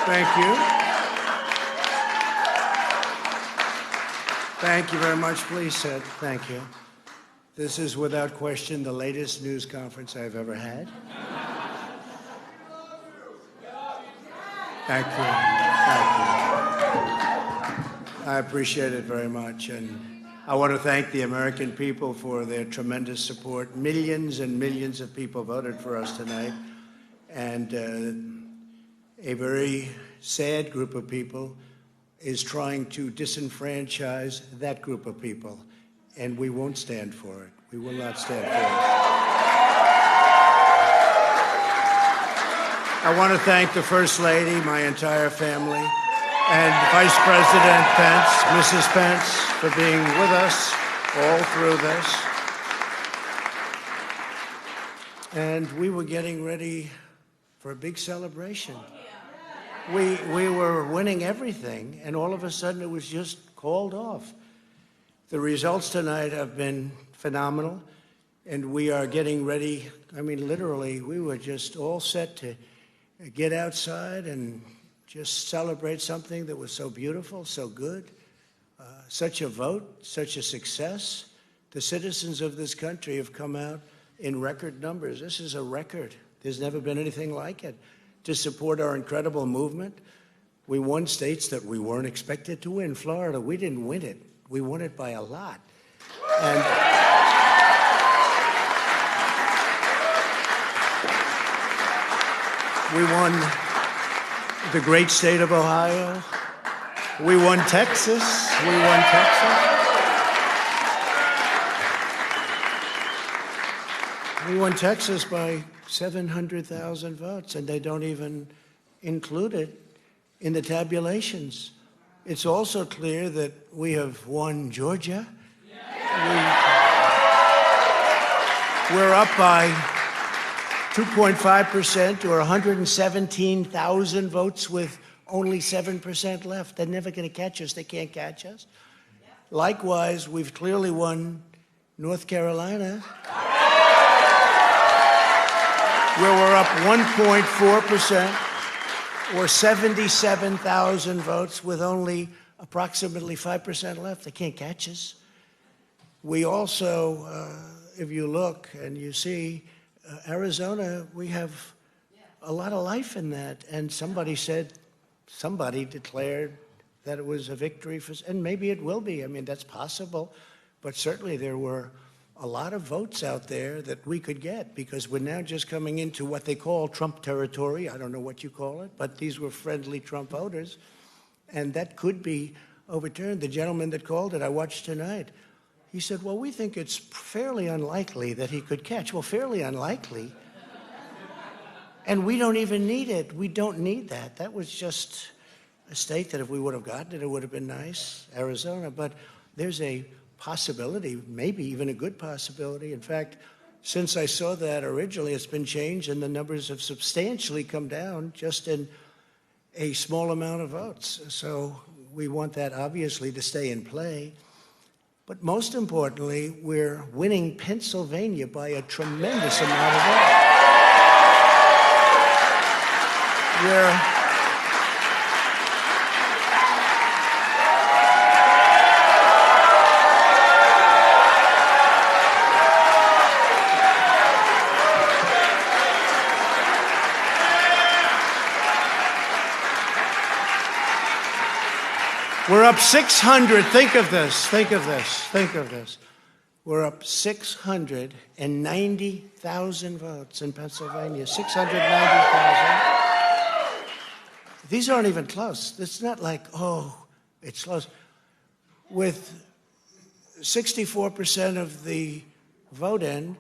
Thank you. Thank you very much. Please sit. Thank you. This is without question the latest news conference I've ever had. Thank you. Thank you. I appreciate it very much. And I want to thank the American people for their tremendous support. Millions and millions of people voted for us tonight. And a very sad group of people is trying to disenfranchise that group of people. And we won't stand for it. We will not stand for it. I want to thank the First Lady, my entire family, and Vice President Pence, Mrs. Pence, for being with us all through this. And we were getting ready for a big celebration. We were winning everything, and all of a sudden it was just called off. The results tonight have been phenomenal, and we are getting ready. I mean, literally, we were just all set to get outside and just celebrate something that was so beautiful, so good, such a vote, such a success. The citizens of this country have come out in record numbers. This is a record. There's never been anything like it. To support our incredible movement, we won states that we weren't expected to win. Florida, we didn't win it. We won it by a lot. And we won the great state of Ohio. We won Texas. We won Texas. We won Texas by 700,000 votes, and they don't even include it in the tabulations. It's also clear that we have won Georgia. We're up by 2.5% or 117,000 votes with only 7% left. They're never going to catch us. They can't catch us. Likewise, we've clearly won North Carolina, where we're up 1.4% or 77,000 votes with only approximately 5% left. They can't catch us. We also, if you look and you see, Arizona, we have a lot of life in that. And somebody declared that it was a victory for, and maybe it will be. I mean, that's possible. But certainly there were a lot of votes out there that we could get because we're now just coming into what they call Trump territory. I don't know what you call it, but these were friendly Trump voters. And that could be overturned. The gentleman that called it, I watched tonight, he said, well, we think it's fairly unlikely that he could catch. Well, fairly unlikely. And we don't even need it. We don't need that. That was just a state that if we would have gotten it, it would have been nice, Arizona. But there's a possibility, maybe even a good possibility. In fact, since I saw that originally, it's been changed and the numbers have substantially come down just in a small amount of votes. So we want that obviously to stay in play. But most importantly, we're winning Pennsylvania by a tremendous amount of votes. We're up 600. Think of this. Think of this. Think of this. We're up 690,000 votes in Pennsylvania. 690,000. These aren't even close. It's not like, oh, it's close. With 64% of the vote in,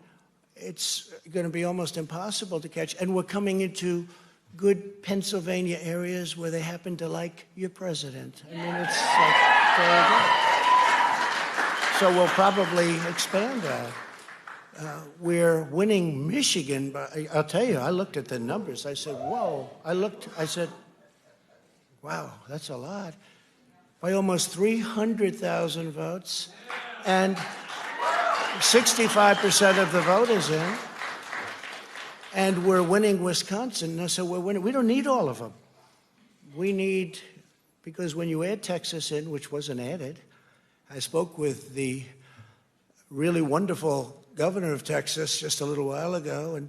it's going to be almost impossible to catch. And we're coming into good Pennsylvania areas where they happen to like your president. I mean, it's like very good. So we'll probably expand that. We're winning Michigan, but I'll tell you, I looked at the numbers. I said, whoa. I said, wow, that's a lot. By almost 300,000 votes, and 65% of the vote is in. And we're winning Wisconsin. So we're winning. We don't need all of them. we need, because when you add Texas in, which wasn't added, I spoke with the really wonderful governor of Texas just a little while ago, and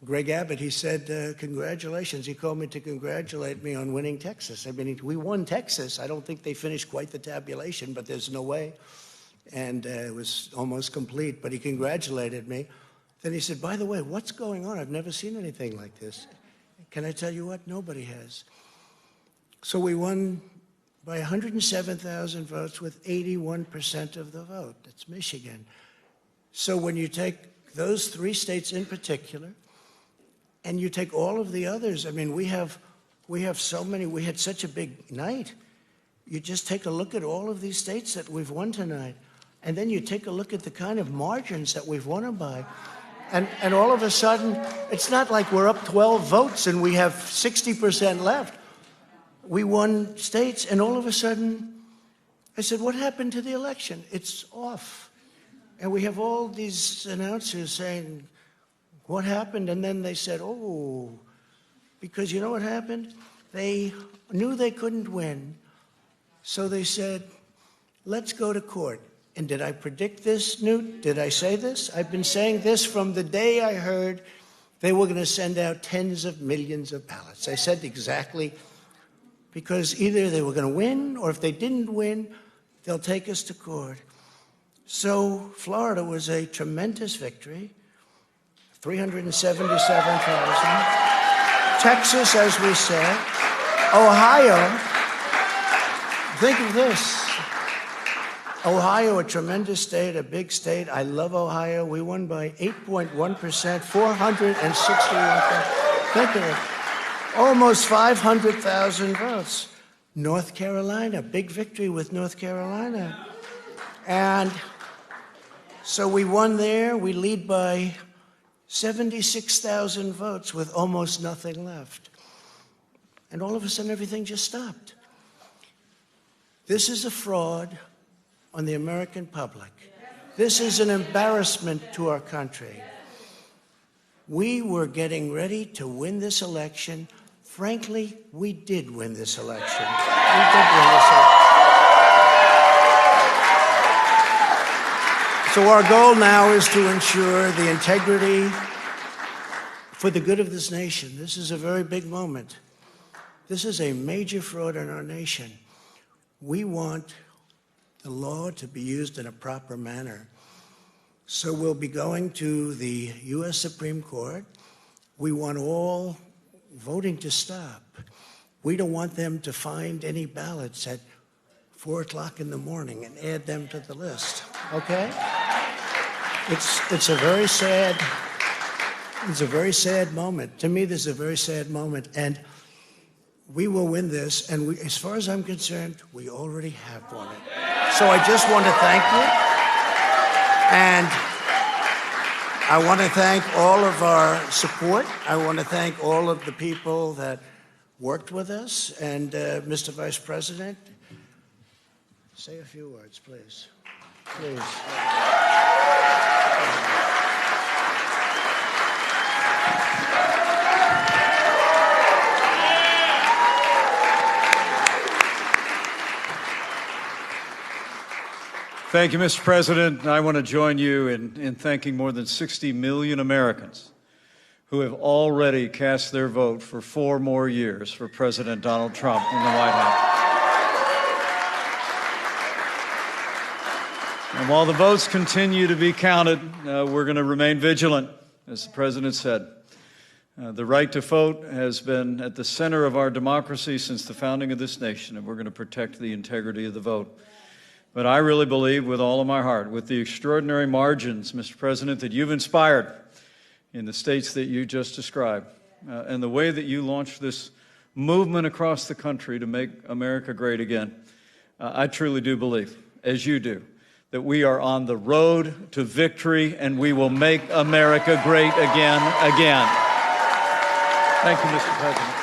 Greg Abbott, he said, congratulations. He called me to congratulate me on winning Texas. I mean, we won Texas. I don't think they finished quite the tabulation, but there's no way. And it was almost complete, but he congratulated me. Then he said, by the way, what's going on? I've never seen anything like this. Can I tell you what? Nobody has. So we won by 107,000 votes with 81% of the vote. That's Michigan. So when you take those three states in particular, and you take all of the others, I mean, we have so many, we had such a big night. You just take a look at all of these states that we've won tonight, and then you take a look at the kind of margins that we've won them by. And all of a sudden, it's not like we're up 12 votes and we have 60% left. We won states, and all of a sudden, I said, what happened to the election? It's off. And we have all these announcers saying, what happened? And then they said, oh, because you know what happened? They knew they couldn't win, so they said, let's go to court. And did I predict this, Newt? Did I say this? I've been saying this from the day I heard they were going to send out tens of millions of ballots. I said exactly, because either they were going to win, or if they didn't win, they'll take us to court. So Florida was a tremendous victory, 377,000. Texas, as we said. Ohio, think of this. Ohio, a tremendous state, a big state. I love Ohio. We won by 8.1%, 461,000. Think of it. Almost 500,000 votes. North Carolina, big victory with North Carolina. And so we won there. We lead by 76,000 votes with almost nothing left. And all of a sudden, everything just stopped. This is a fraud on the American public. This is an embarrassment to our country. We were getting ready to win this election. Frankly, we did win this election. We did win this election. So our goal now is to ensure the integrity for the good of this nation. This is a very big moment. This is a major fraud in our nation. We want the law to be used in a proper manner. So we'll be going to the U.S. Supreme Court. We want all voting to stop. We don't want them to find any ballots at 4 o'clock in the morning and add them to the list, okay? It's a very sad moment. To me, this is a very sad moment, and we will win this, and as far as I'm concerned, we already have won it. So I just want to thank you, and I want to thank all of our support. I want to thank all of the people that worked with us, and Mr. Vice President, say a few words, please. Please. Thank you, Mr. President. I want to join you in thanking more than 60 million Americans who have already cast their vote for 4 more years for President Donald Trump in the White House. And while the votes continue to be counted, we're going to remain vigilant, as the President said. The right to vote has been at the center of our democracy since the founding of this nation, and we're going to protect the integrity of the vote. But I really believe with all of my heart, with the extraordinary margins, Mr. President, that you've inspired in the states that you just described, and the way that you launched this movement across the country to make America great again, I truly do believe, as you do, that we are on the road to victory and we will make America great again. Thank you, Mr. President.